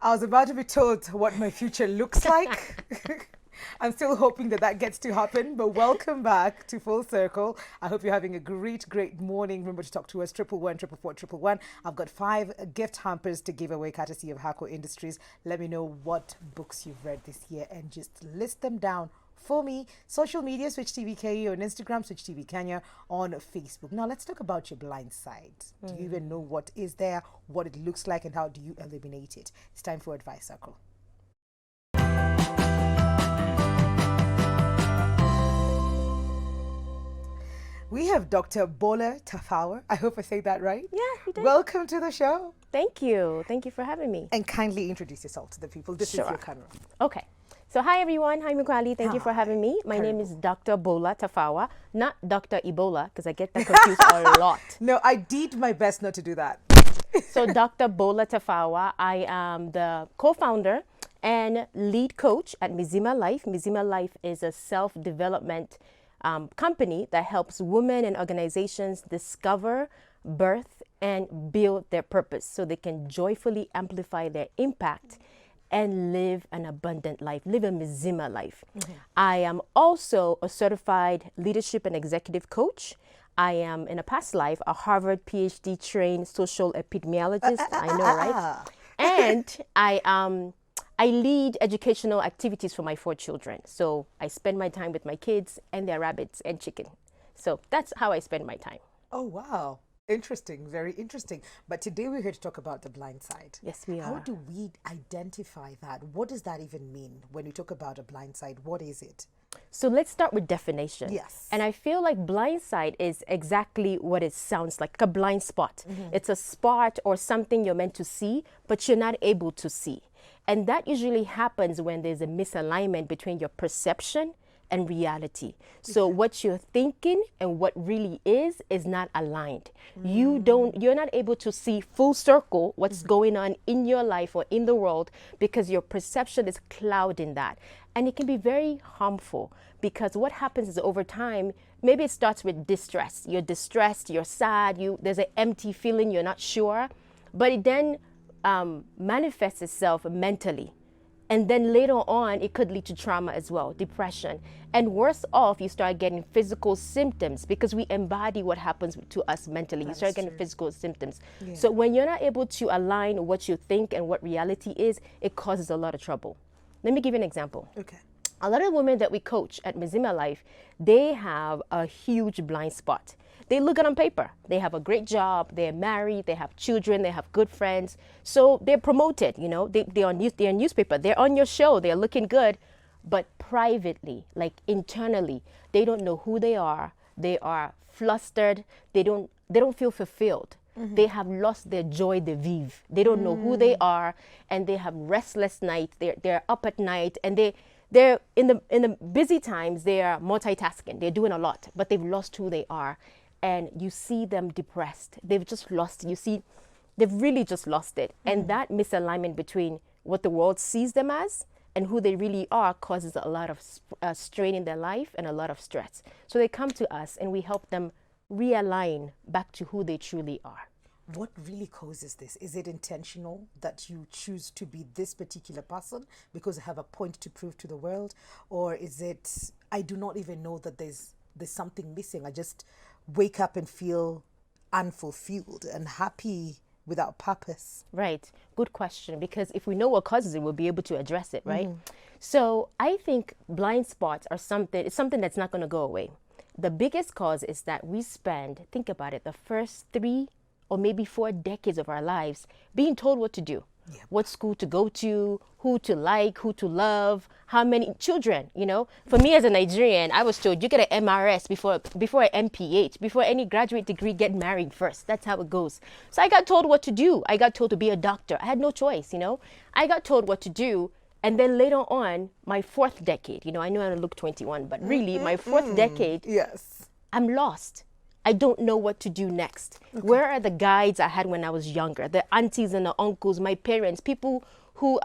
I was about to be told what my future looks like. I'm still hoping that that gets to happen, but welcome back to Full Circle. I hope you're having a great morning. Remember to talk to us, 111 I've got 5 gift hampers to give away courtesy of Hako Industries. Let me know what books you've read this year and just list them down for me. Social media, Switch TV KE on Instagram, Switch TV Kenya on Facebook. Now let's talk about your blind side. Do you even know what is there, what it looks like, and how do you eliminate it? It's time for Advice Circle. We have Dr. Bola Tafawa. I hope I say that right. Yeah, you did. Welcome to the show. Thank you. Thank you for having me. And kindly introduce yourself to the people. This is your camera. Okay. So hi everyone. Hi Mukwali. Thank you for having me. My name is Dr. Bola Tafawa, not Dr. Ebola, because I get that confused a lot. No, I did my best not to do that. So Dr. Bola Tafawa, I am the co-founder and lead coach at Mizima Life. Mizima Life is a self-development company that helps women and organizations discover, birth, and build their purpose so they can joyfully amplify their impact and live an abundant life, live a Mizima life. Mm-hmm. I am also a certified leadership and executive coach. I am, in a past life, a Harvard PhD trained social epidemiologist. I know, right? And I lead educational activities for my 4 children. So I spend my time with my kids and their rabbits and chicken. So that's how I spend my time. Oh, wow. Interesting. Very interesting. But today we're here to talk about the blind side. Yes, we are. How do we identify that? What does that even mean when we talk about a blind side? What is it? So let's start with definition. Yes. And I feel like blind side is exactly what it sounds like a blind spot. Mm-hmm. It's a spot or something you're meant to see, but you're not able to see. And that usually happens when there's a misalignment between your perception and reality. So what you're thinking and what really is not aligned. You're not able to see full circle what's going on in your life or in the world because your perception is clouding that. And it can be very harmful because what happens is over time, maybe it starts with distress. You're distressed, you're sad, there's an empty feeling, you're not sure, but it then manifests itself mentally. And then later on, it could lead to trauma as well, depression. And worse off, you start getting physical symptoms because we embody what happens to us mentally. You start getting physical symptoms. Yeah. So when you're not able to align what you think and what reality is, it causes a lot of trouble. Let me give you an example. Okay. A lot of women that we coach at Mizima Life, they have a huge blind spot. They look good on paper. They have a great job. They're married. They have children. They have good friends. So they're promoted. You know, they're on newspaper. They're on your show. They're looking good. But privately, like internally, they don't know who they are. They are flustered. They don't feel fulfilled. Mm-hmm. They have lost their joy de vivre. They don't know who they are, and they have restless nights. They're up at night, and they're in the busy times. They are multitasking. They're doing a lot, but they've lost who they are. And you see them depressed. They've just lost, they've really just lost it. Mm-hmm. And that misalignment between what the world sees them as and who they really are causes a lot of strain in their life and a lot of stress. So they come to us and we help them realign back to who they truly are. What really causes this? Is it intentional that you choose to be this particular person because you have a point to prove to the world? Or is it, I do not even know that there's something missing. I just wake up and feel unfulfilled and happy without purpose. Right. Good question. Because if we know what causes it, we'll be able to address it, right? So I think blind spots are something that's not going to go away. The biggest cause is that we spend, think about it, the first 3 or maybe 4 decades of our lives being told what to do. Yeah. What school to go to, who to like, who to love, how many children, For me as a Nigerian, I was told you get an MRS before an MPH, before any graduate degree, get married first. That's how it goes. So I got told what to do. I got told to be a doctor. I had no choice, I got told what to do. And then later on, my 4th decade, I know I look 21, but really my 4th decade, yes, I'm lost. I don't know what to do next. Okay. Where are the guides I had when I was younger? The aunties and the uncles, my parents, people who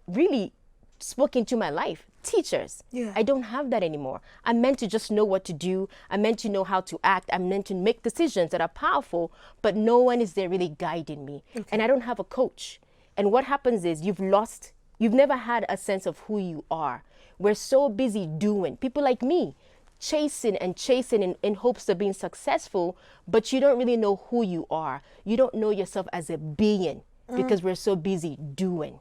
really spoke into my life, teachers. Yeah. I don't have that anymore. I'm meant to just know what to do. I'm meant to know how to act. I'm meant to make decisions that are powerful, but no one is there really guiding me. Okay. And I don't have a coach. And what happens is you've never had a sense of who you are. We're so busy doing. People like me, chasing and chasing in hopes of being successful, but you don't really know who you are. You don't know yourself as a being because we're so busy doing.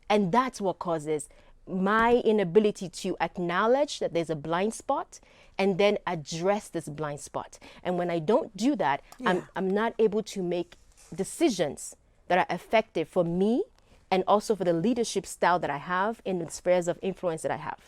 And that's what causes my inability to acknowledge that there's a blind spot and then address this blind spot. And when I don't do that, I'm not able to make decisions that are effective for me and also for the leadership style that I have in the spheres of influence that I have.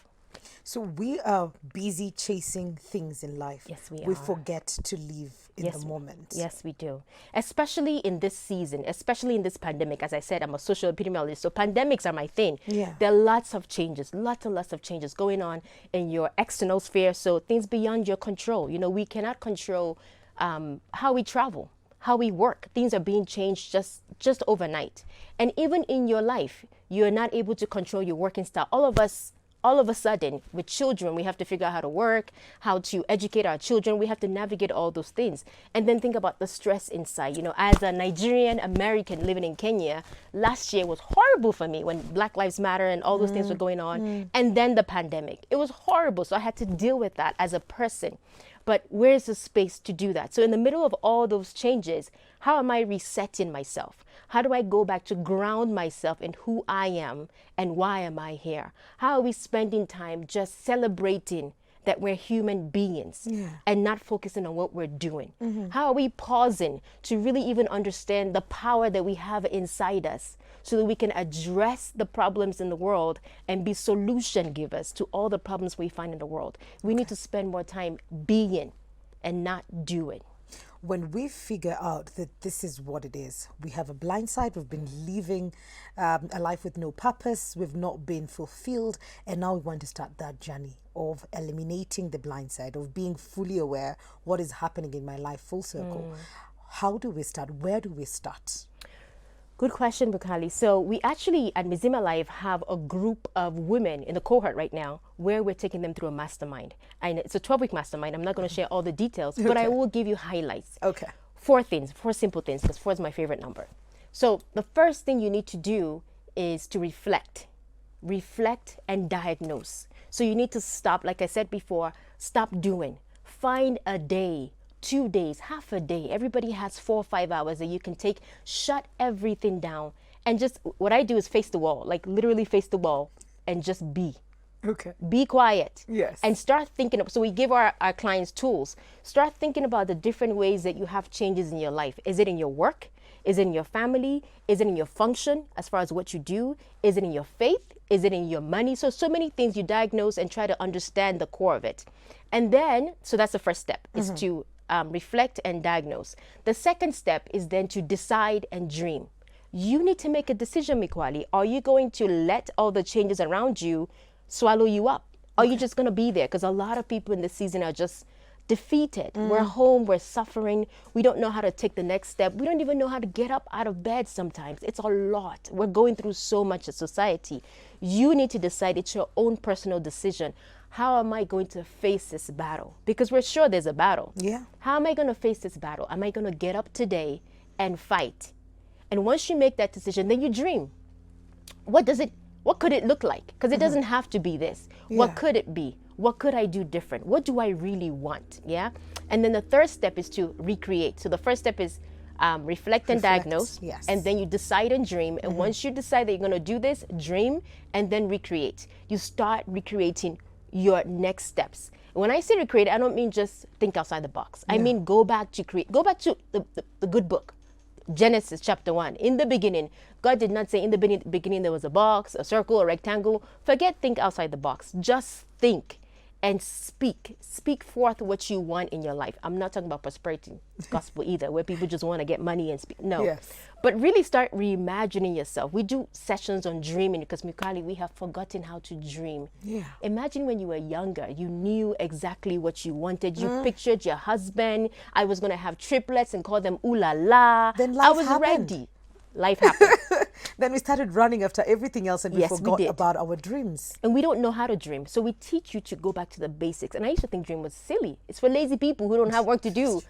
So we are busy chasing things in life. Yes, we We are. forget to live in the moment. Yes, we do. Especially in this season, especially in this pandemic. As I said, I'm a social epidemiologist, so pandemics are my thing. Yeah. There are lots of changes, lots and lots of changes going on in your external sphere, so things beyond your control. You know, we cannot control how we travel, how we work. Things are being changed just overnight. And even in your life, you're not able to control your working style. All of a sudden, with children, we have to figure out how to work, how to educate our children. We have to navigate all those things. And then think about the stress inside. You know, as a Nigerian American living in Kenya, last year was horrible for me when Black Lives Matter and all those things were going on. And then the pandemic. It was horrible. So I had to deal with that as a person. But where's the space to do that? So in the middle of all those changes, how am I resetting myself? How do I go back to ground myself in who I am and why am I here? How are we spending time just celebrating that we're human beings and not focusing on what we're doing? How are we pausing to really even understand the power that we have inside us so that we can address the problems in the world and be solution givers to all the problems we find in the world? We need to spend more time being and not doing. When we figure out that this is what it is, we have a blind side, we've been living a life with no purpose, we've not been fulfilled, and now we want to start that journey of eliminating the blind side, of being fully aware what is happening in my life full circle. How do we start? Where do we start? Good question, Bukali. So we actually at Mizima Life have a group of women in the cohort right now where we're taking them through a mastermind. And it's a 12-week mastermind. I'm not going to share all the details, but I will give you highlights. Okay. 4 simple things, because 4 is my favorite number. So the first thing you need to do is to reflect and diagnose. So you need to stop, like I said before, stop doing. Find a day, 2 days, half a day. Everybody has 4 or 5 hours that you can take. Shut everything down. And just what I do is face the wall, like literally face the wall and just be. Okay. Be quiet. Yes. And start thinking. So we give our clients tools. Start thinking about the different ways that you have changes in your life. Is it in your work? Is it in your family? Is it in your function as far as what you do? Is it in your faith? Is it in your money? So many things you diagnose and try to understand the core of it. And then, so that's the first step, is to reflect and diagnose. The second step is then to decide and dream. You need to make a decision, Mikwali. Are you going to let all the changes around you swallow you up? Are you just going to be there? Because a lot of people in this season are just defeated. We're home, we're suffering. We don't know how to take the next step. We don't even know how to get up out of bed sometimes. It's a lot. We're going through so much as society. You need to decide. It's your own personal decision. How am I going to face this battle? Because we're sure there's a battle. Yeah. How am I going to face this battle? Am I going to get up today and fight? And once you make that decision, then you dream. What could it look like? Because it doesn't have to be this. Yeah. What could it be? What could I do different? What do I really want? Yeah. And then the third step is to recreate. So the first step is reflect and diagnose. Yes. And then you decide and dream. And once you decide that you're going to do this, dream and then recreate. You start recreating your next steps. When I say recreate, I don't mean just think outside the box. I mean go back to the good book. Genesis chapter 1. In the beginning, God did not say in the beginning there was a box, a circle, a rectangle. Forget think outside the box. Just think and speak. Speak forth what you want in your life. I'm not talking about prosperity gospel either, where people just want to get money and speak. No. Yes. But really start reimagining yourself. We do sessions on dreaming because, Mikali, we have forgotten how to dream. Yeah. Imagine when you were younger, you knew exactly what you wanted. You pictured your husband. I was going to have triplets and call them ooh la la. Then I life was happened. ready. Life happened. Then we started running after everything else and we Yes, we forgot did. about our dreams. And we don't know how to dream. So we teach you to go back to the basics. And I used to think dream was silly. It's for lazy people who don't have work to do.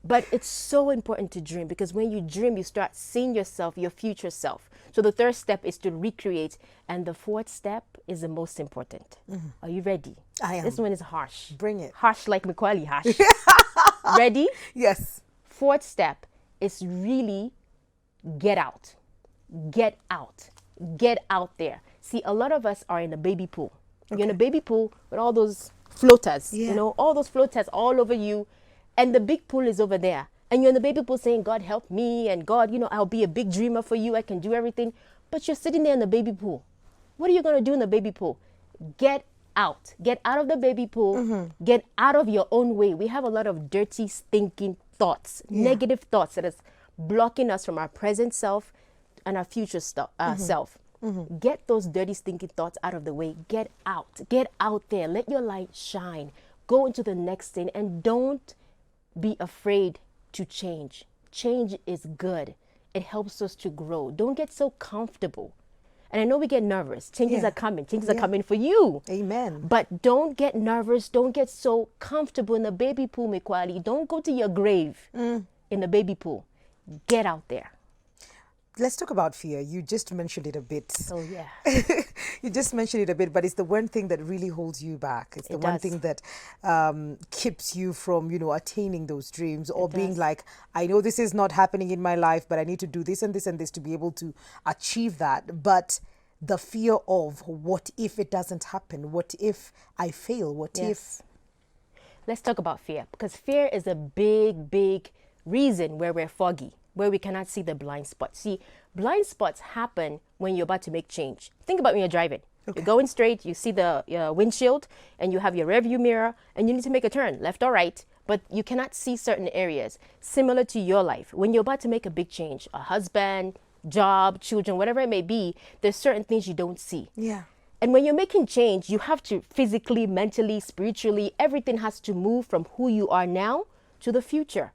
But it's so important to dream, because when you dream, you start seeing yourself, your future self. So the third step is to recreate. And the fourth step is the most important. Are you ready? I am. This one is harsh. Bring it. Harsh like Mikwali harsh. Ready? Yes. Fourth step is really get out. Get out. Get out there. See, a lot of us are in a baby pool. You're in a baby pool with all those floaters, Yeah. you know, all those floaters all over you. And the big pool is over there. And you're in the baby pool saying, God, help me. And God, you know, I'll be a big dreamer for you. I can do everything. But you're sitting there in the baby pool. What are you going to do in the baby pool? Get out. Get out of the baby pool. Get out of your own way. We have a lot of dirty, stinking thoughts, negative thoughts that is blocking us from our present self and our future self. Get those dirty, stinking thoughts out of the way. Get out. Get out there. Let your light shine. Go into the next thing, and don't be afraid to change. Change is good. It helps us to grow. Don't get so comfortable. And I know we get nervous. Changes are coming. Changes are coming for you. Amen. But don't get nervous. Don't get so comfortable in the baby pool, Mikwali. Don't go to your grave in the baby pool. Get out there. Let's talk about fear. You just mentioned it a bit. Oh, yeah. You just mentioned it a bit, but it's the one thing that really holds you back. It's the one does. thing that keeps you from, attaining those dreams, or being does. like, I know this is not happening in my life, but I need to do this and this and this to be able to achieve that. But the fear of, what if it doesn't happen? What if I fail? What if? Let's talk about fear, because fear is a big, big reason where we're foggy, where we cannot see the blind spots. See, blind spots happen when you're about to make change. Think about when you're driving. You're going straight, you see the windshield, and you have your rearview mirror, and you need to make a turn, left or right, but you cannot see certain areas. Similar to your life, when you're about to make a big change, a husband, job, children, whatever it may be, there's certain things you don't see. Yeah. And when you're making change, you have to physically, mentally, spiritually, everything has to move from who you are now to the future.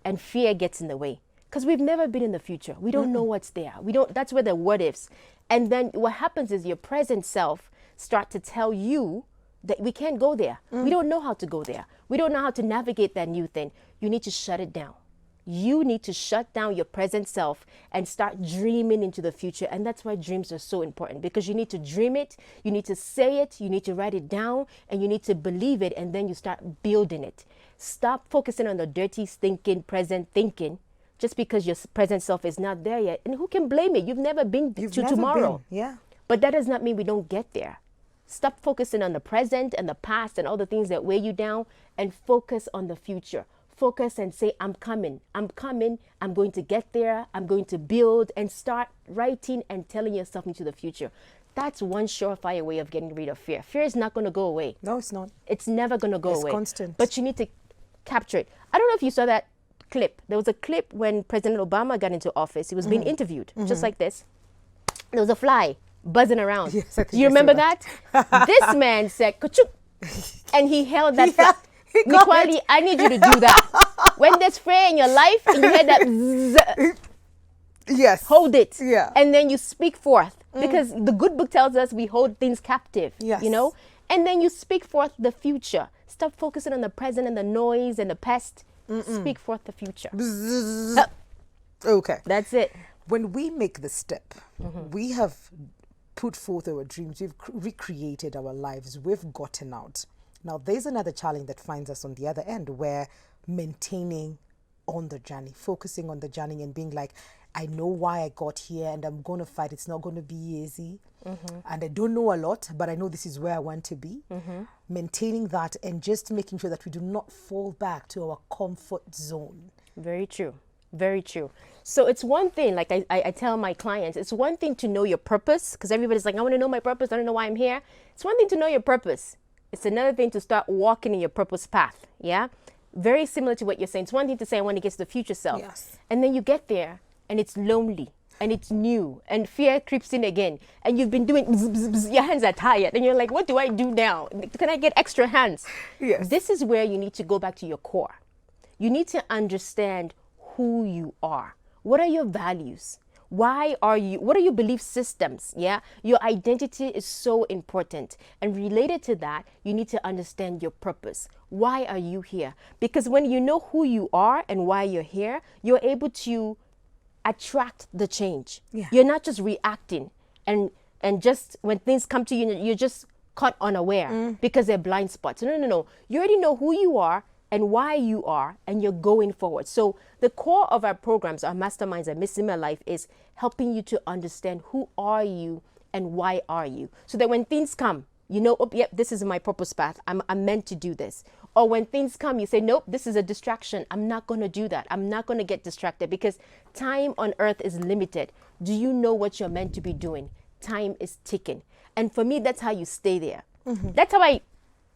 And fear gets in the way, because we've never been in the future. We don't know what's there. That's where the what ifs. And then what happens is your present self start to tell you that we can't go there. We don't know how to go there. We don't know how to navigate that new thing. You need to shut it down. You need to shut down your present self and start dreaming into the future. And that's why dreams are so important, because you need to dream it, you need to say it, you need to write it down, and you need to believe it, and then you start building it. Stop focusing on the dirty, stinking, present thinking just because your present self is not there yet. And who can blame it? You've never been to tomorrow. Yeah. But that does not mean we don't get there. Stop focusing on the present and the past and all the things that weigh you down, and focus on the future. Focus and say, I'm coming, I'm going to get there, I'm going to build, and start writing and telling yourself into the future. That's one surefire way of getting rid of fear. Fear is not going to go away. No, it's not. It's never going to go away. It's constant. But you need to capture it. I don't know if you saw that clip. There was a clip when President Obama got into office. He was being interviewed, just like this. There was a fly buzzing around. Yes, I think Do you I saw remember that. that? This man said, "Kachuk," and he held that fly. He got Mikwali, it. I need you to do that. When there's fear in your life and you hear that, zzz, Yes. hold it. Yeah. And then you speak forth. Because the good book tells us we hold things captive. Yes. You know? And then you speak forth the future. Stop focusing on the present and the noise and the past. Speak forth the future. Okay. That's it. When we make the step, we have put forth our dreams, we've recreated our lives, we've gotten out. Now, there's another challenge that finds us on the other end, where maintaining on the journey, focusing on the journey and being like, I know why I got here and I'm going to fight. It's not going to be easy. And I don't know a lot, but I know this is where I want to be. Maintaining that and just making sure that we do not fall back to our comfort zone. Very true. Very true. So it's one thing, like I tell my clients, it's one thing to know your purpose, because everybody's like, I want to know my purpose. I don't know why I'm here. It's one thing to know your purpose. It's another thing to start walking in your purpose path. Yeah. Very similar to what you're saying. It's one thing to say, I want to get to the future self. Yes. And then you get there and it's lonely and it's new and fear creeps in again. And you've been doing, bzz, bzz, bzz, your hands are tired. And you're like, what do I do now? Can I get extra hands? Yes. This is where you need to go back to your core. You need to understand who you are. What are your values? Why are you, what are your belief systems? Yeah. Your identity is so important. And related to that, you need to understand your purpose. Why are you here? Because when you know who you are and why you're here, you're able to attract the change. Yeah. You're not just reacting and just when things come to you, you're just caught unaware because they're blind spots. No, no, no. You already know who you are and why you are, and you're going forward. So the core of our programs, our masterminds at Miss Zima Life, is helping you to understand who are you and why are you. So that when things come, you know, oh, yep, this is my purpose path. I'm meant to do this. Or when things come, you say, nope, this is a distraction. I'm not going to do that. I'm not going to get distracted because time on earth is limited. Do you know what you're meant to be doing? Time is ticking. And for me, that's how you stay there.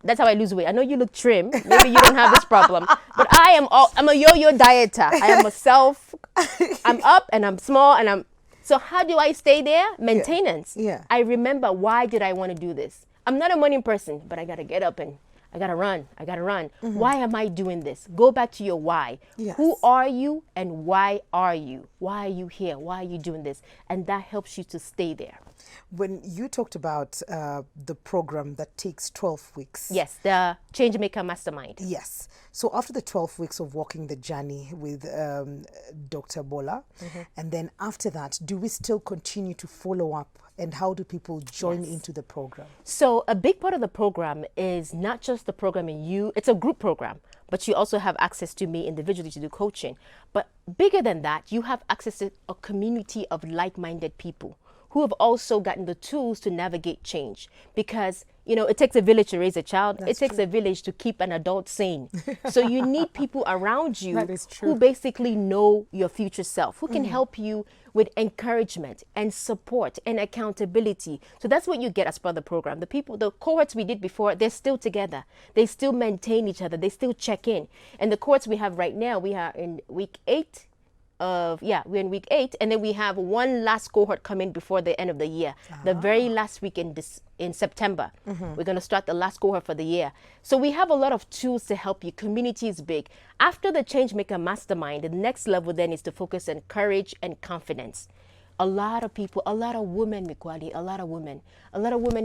That's how I lose weight. I know you look trim. Maybe you don't have this problem. But I'm a yo-yo dieter. I am I'm up and I'm small and so how do I stay there? Maintenance. Yeah. I remember, why did I want to do this? I'm not a morning person, but I got to get up and I got to run. I got to run. Why am I doing this? Go back to your why. Yes. Who are you and why are you? Why are you here? Why are you doing this? And that helps you to stay there. When you talked about the program that takes 12 weeks. Yes, the Changemaker Mastermind. Yes. So after the 12 weeks of walking the journey with Dr. Bola, and then after that, do we still continue to follow up? And how do people join into the program? So a big part of the program is not just the program in you, it's a group program, but you also have access to me individually to do coaching. But bigger than that, you have access to a community of like-minded people who have also gotten the tools to navigate change. Because, you know, it takes a village to raise a child. It takes a village to keep an adult sane. So you need people around you who basically know your future self, who can help you with encouragement and support and accountability. So that's what you get as part of the program. The cohorts we did before, they're still together. They still maintain each other. They still check in. And the cohorts we have right now, we are in week 8. We're in week 8, and then we have one last cohort coming before the end of the year. The very last week in September. We're going to start the last cohort for the year. So we have a lot of tools to help you. Community is big. After the Changemaker Mastermind, the next level then is to focus on courage and confidence. A lot of people, a lot of women, Mikwali, a lot of women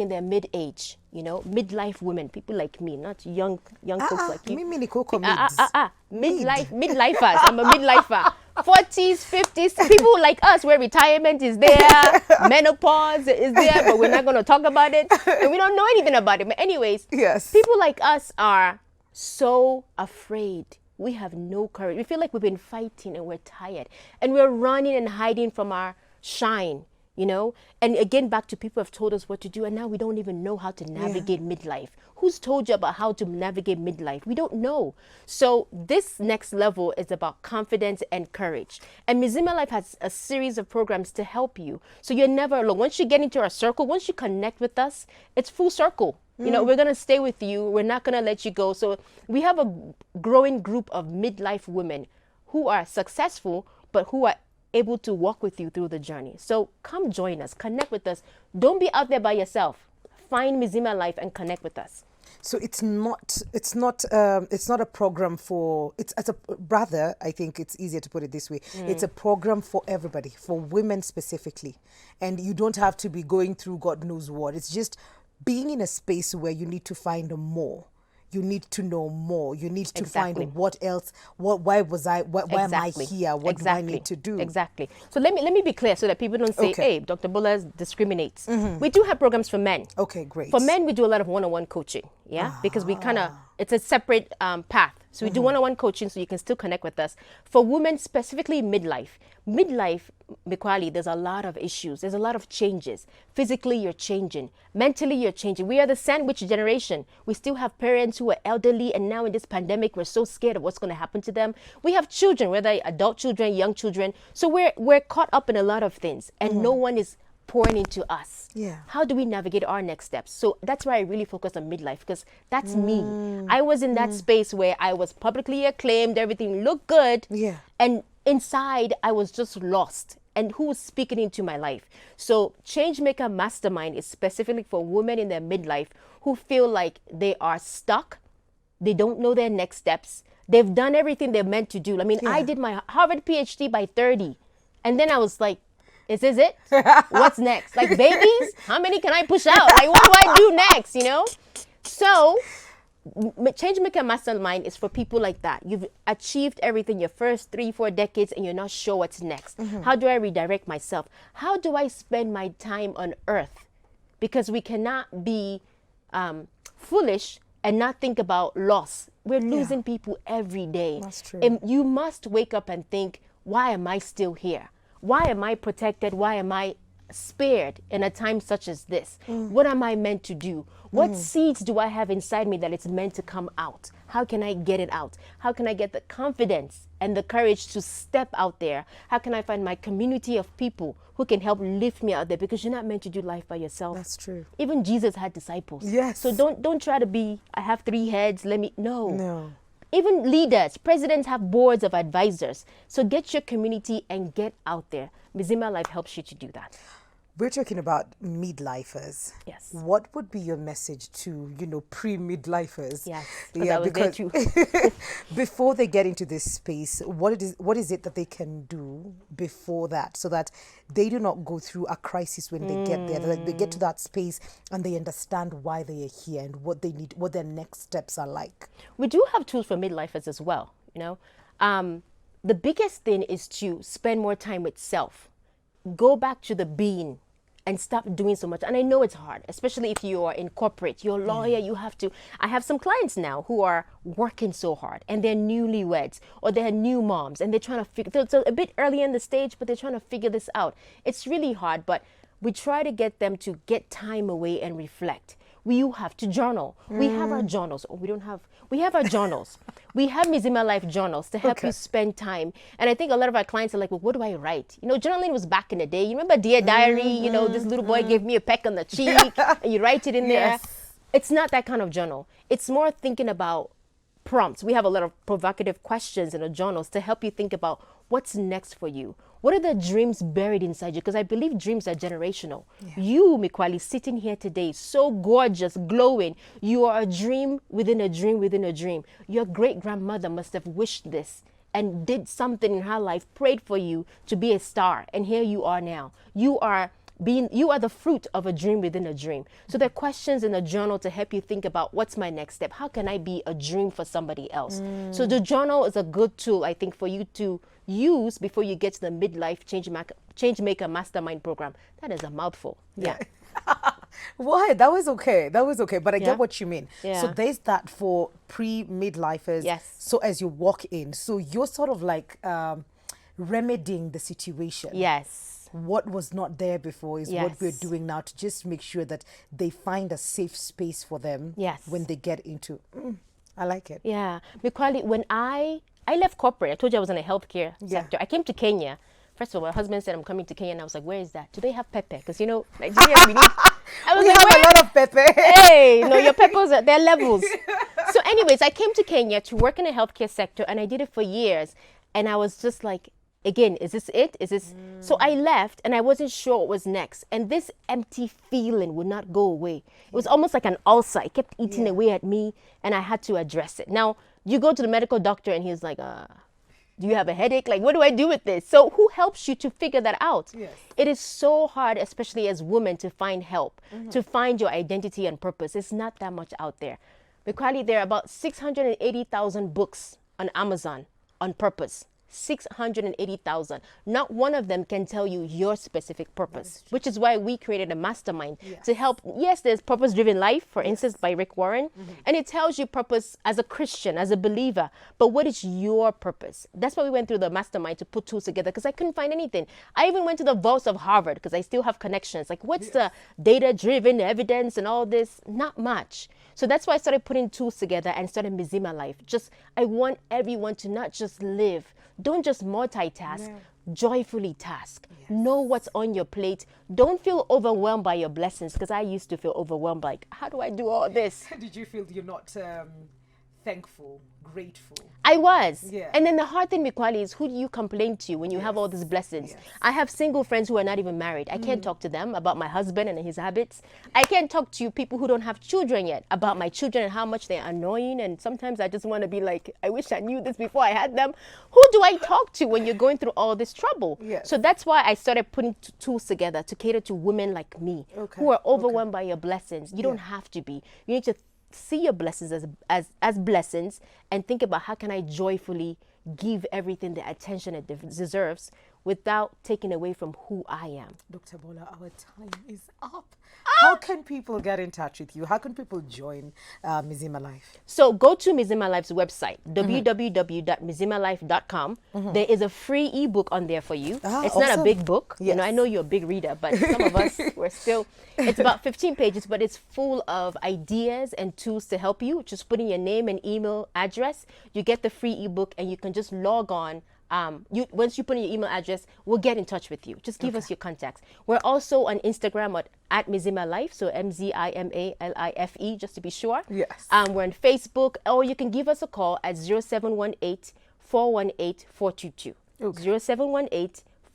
in their mid-age, you know, midlife women, people like me, not young folks like you. Midlifers. I'm a midlifer. 40s, 50s, people like us where retirement is there, menopause is there, but we're not going to talk about it. And we don't know anything about it. But anyways, people like us are so afraid. We have no courage. We feel like we've been fighting and we're tired. And we're running and hiding from our shine, you know. And again, back to people have told us what to do, and now we don't even know how to navigate midlife. Who's told you about how to navigate midlife? We don't know. So this next level is about confidence and courage. And Miss Zima Life has a series of programs to help you. So you're never alone. Once you get into our circle, once you connect with us, it's full circle. You know, we're going to stay with you. We're not going to let you go. So we have a growing group of midlife women who are successful, but who are able to walk with you through the journey. So come join us, connect with us. Don't be out there by yourself. Find Miss Zima Life and connect with us. So it's not a program for, rather, I think it's easier to put it this way. It's a program for everybody, for women specifically. And you don't have to be going through God knows what. It's just being in a space where you need to find more. You need to know more. You need to find what else, why am I here? What do I need to do? Exactly. So let me be clear so that people don't say, hey, Dr. Bola discriminates. We do have programs for men. Okay, great. For men, we do a lot of one-on-one coaching, because we it's a separate path. So we do one-on-one coaching so you can still connect with us. For women, specifically midlife, Mikwali, there's a lot of issues. There's a lot of changes. Physically, you're changing. Mentally, you're changing. We are the sandwich generation. We still have parents who are elderly, and now in this pandemic, we're so scared of what's going to happen to them. We have children, whether adult children, young children. So we're caught up in a lot of things, and no one is pouring into us. How do we navigate our next steps? So that's why I really focus on midlife, because that's me. I was in that space where I was publicly acclaimed, everything looked good, and inside I was just lost. And who was speaking into my life? So Changemaker Mastermind is specifically for women in their midlife who feel like they are stuck. They don't know their next steps. They've done everything they're meant to do. I mean, I did my Harvard PhD by 30. And then I was like, Is this it? What's next? Like babies? How many can I push out? Like what do I do next, you know? So change maker mastermind is for people like that. You've achieved everything your first 3-4 decades and you're not sure what's next. How do I redirect myself? How do I spend my time on earth? Because we cannot be foolish and not think about loss. We're losing people every day. That's true. And you must wake up and think, why am I still here? Why am I protected? Why am I spared in a time such as this? What am I meant to do? What seeds do I have inside me that it's meant to come out? How can I get it out? How can I get the confidence and the courage to step out there? How can I find my community of people who can help lift me out there? Because you're not meant to do life by yourself. That's true. Even Jesus had disciples. Yes. So don't try to be, I have 3 heads, No. Even leaders, presidents have boards of advisors. So get your community and get out there. Mizima Life helps you to do that. We're talking about midlifers. Yes. What would be your message to, pre-midlifers? Yes, I was there too. Before they get into this space, what is it that they can do before that so that they do not go through a crisis when they get there, that they get to that space and they understand why they are here and what they need, what their next steps are like? We do have tools for midlifers as well, The biggest thing is to spend more time with self. Go back to the being and stop doing so much. And I know it's hard, especially if you are in corporate, you're a lawyer, you have to. I have some clients now who are working so hard and they're newlyweds or they're new moms and they're trying to figure, it's a bit early in the stage, but they're trying to figure this out. It's really hard, but we try to get them to get time away and reflect. You have to journal. We have our journals. Oh, we have our journals. We have Mizima Life journals to help you spend time. And I think a lot of our clients are like, well, what do I write? Journaling was back in the day. You remember Dear Diary? This little boy gave me a peck on the cheek and you write it in there. It's not that kind of journal. It's more thinking about prompts. We have a lot of provocative questions in the journals to help you think about what's next for you. What are the dreams buried inside you? Because I believe dreams are generational. Yeah. You, Mikwali, sitting here today, so gorgeous, glowing. You are a dream within a dream within a dream. Your great-grandmother must have wished this and did something in her life, prayed for you to be a star. And here you are now. You are the fruit of a dream within a dream. So there are questions in the journal to help you think about what's my next step? How can I be a dream for somebody else? So the journal is a good tool, I think, for you to use before you get to the midlife change maker mastermind program. That is a mouthful. Yeah. Why? That was okay. But I get what you mean. Yeah. So there's that for pre-midlifers. Yes. So as you walk in, so you're sort of like remedying the situation. Yes. What was not there before is what we're Yes. doing now to just make sure that they find a safe space for them when they get into. I like it. Yeah. Mikwali, when I left corporate, I told you I was in the healthcare sector. I came to Kenya. First of all, my husband said I'm coming to Kenya, and I was like, where is that? Do they have pepper? Because, Nigeria, we need... I was We like, have a lot of pepper. Hey, no, your peppers, they're levels. So anyways, I came to Kenya to work in the healthcare sector, and I did it for years. And I was just like, again, is this it? Is this? So I left and I wasn't sure what was next. And this empty feeling would not go away. It was almost like an ulcer. It kept eating away at me and I had to address it. Now, you go to the medical doctor and he's like, do you have a headache? Like, what do I do with this? So who helps you to figure that out? Yes. It is so hard, especially as women, to find help, to find your identity and purpose. It's not that much out there. Mikwali, there are about 680,000 books on Amazon on purpose. 680,000. Not one of them can tell you your specific purpose, which is why we created a mastermind to help. Yes, there's Purpose Driven Life, for instance, by Rick Warren, and it tells you purpose as a Christian, as a believer, but what is your purpose? That's why we went through the mastermind to put tools together, because I couldn't find anything. I even went to the vaults of Harvard because I still have connections. Like, what's the data-driven evidence and all this? Not much. So that's why I started putting tools together and started Mizima Life. I want everyone to not just live. Don't just multitask, joyfully task. Know what's on your plate. Don't feel overwhelmed by your blessings, because I used to feel overwhelmed, like, how do I do all this? Did you feel you're not thankful, grateful. I was. Yeah. And then the hard thing with Kwali is, who do you complain to when you have all these blessings? Yes. I have single friends who are not even married. I can't talk to them about my husband and his habits. I can't talk to people who don't have children yet about my children and how much they're annoying. And sometimes I just want to be like, I wish I knew this before I had them. Who do I talk to when you're going through all this trouble? Yes. So that's why I started putting tools together to cater to women like me who are overwhelmed by your blessings. You don't have to be. You need to see your blessings as blessings and think about, how can I joyfully give everything the attention it deserves without taking away from who I am. Dr. Bola, our time is up. How can people get in touch with you? How can people join Mizima Life? So go to Mizima Life's website, www.mizimalife.com. There is a free ebook on there for you. It's not a big book. Yes. You know, I know you're a big reader, but some of us, we're still, it's about 15 pages, but it's full of ideas and tools to help you. Just put in your name and email address. You get the free ebook and you can just log on. Once you put in your email address, we'll get in touch with you. Just give us your contacts. We're also on Instagram at Mizima Life, so MZIMALIFE, just to be sure. Yes. We're on Facebook, or you can give us a call at 0718-418-422. Okay.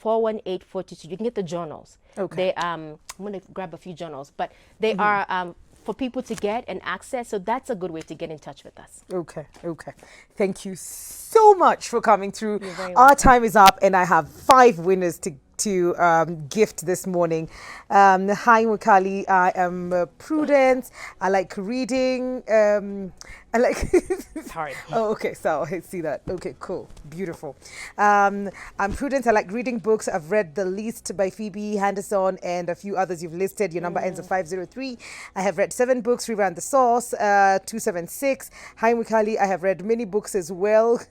0718-418-422. You can get the journals. Okay. I'm going to grab a few journals, but they are for people to get and access. So that's a good way to get in touch with us. Okay. Thank you so much for coming through. Our time is up and I have 5 winners to gift this morning. Hi Mukali, I am prudent. I like reading. I like Sorry. Oh, okay, so I see that. Okay, cool, beautiful. I'm prudent. I like reading books. I've read The Least by Phoebe Henderson and a few others you've listed. Your number ends at 503. I have read 7 books. Rerun the Source, 276. Hi Mukali, I have read many books as well.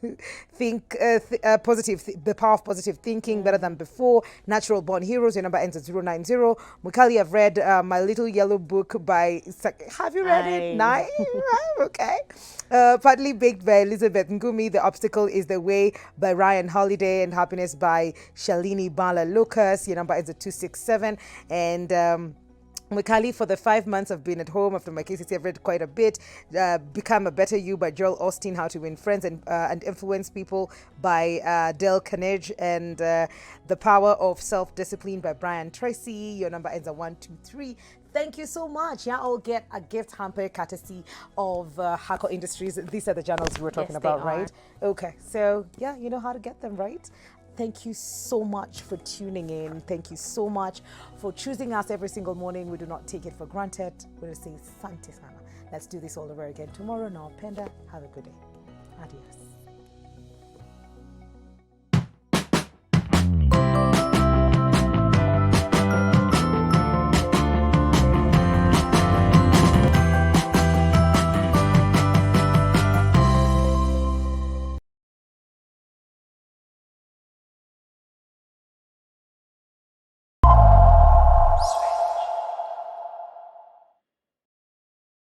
The Power of Positive Thinking, Better Than Before, Natural Born Heroes. Your number ends at 090. Mukali, I've read My Little Yellow Book by, have you read it? 9? Okay. Partly Baked by Elizabeth Ngumi. The Obstacle is the Way by Ryan Holiday, and Happiness by Shalini Bala Lucas. Your number ends at 267. And Mukali, for the 5 months I've been at home after my KCC, I've read quite a bit. Become a Better You by Joel Osteen, How to Win Friends and Influence People by Dale Carnegie, and The Power of Self-Discipline by Brian Tracy. Your number ends at 123. Thank you so much. Yeah, I'll get a gift hamper courtesy of Hako Industries. These are the journals we were talking about, right? Okay, so yeah, you know how to get them, right? Thank you so much for tuning in. Thank you so much for choosing us every single morning. We do not take it for granted. We're going to say Sante Sana. Let's do this all over again tomorrow. Now, Penda, have a good day. Adios.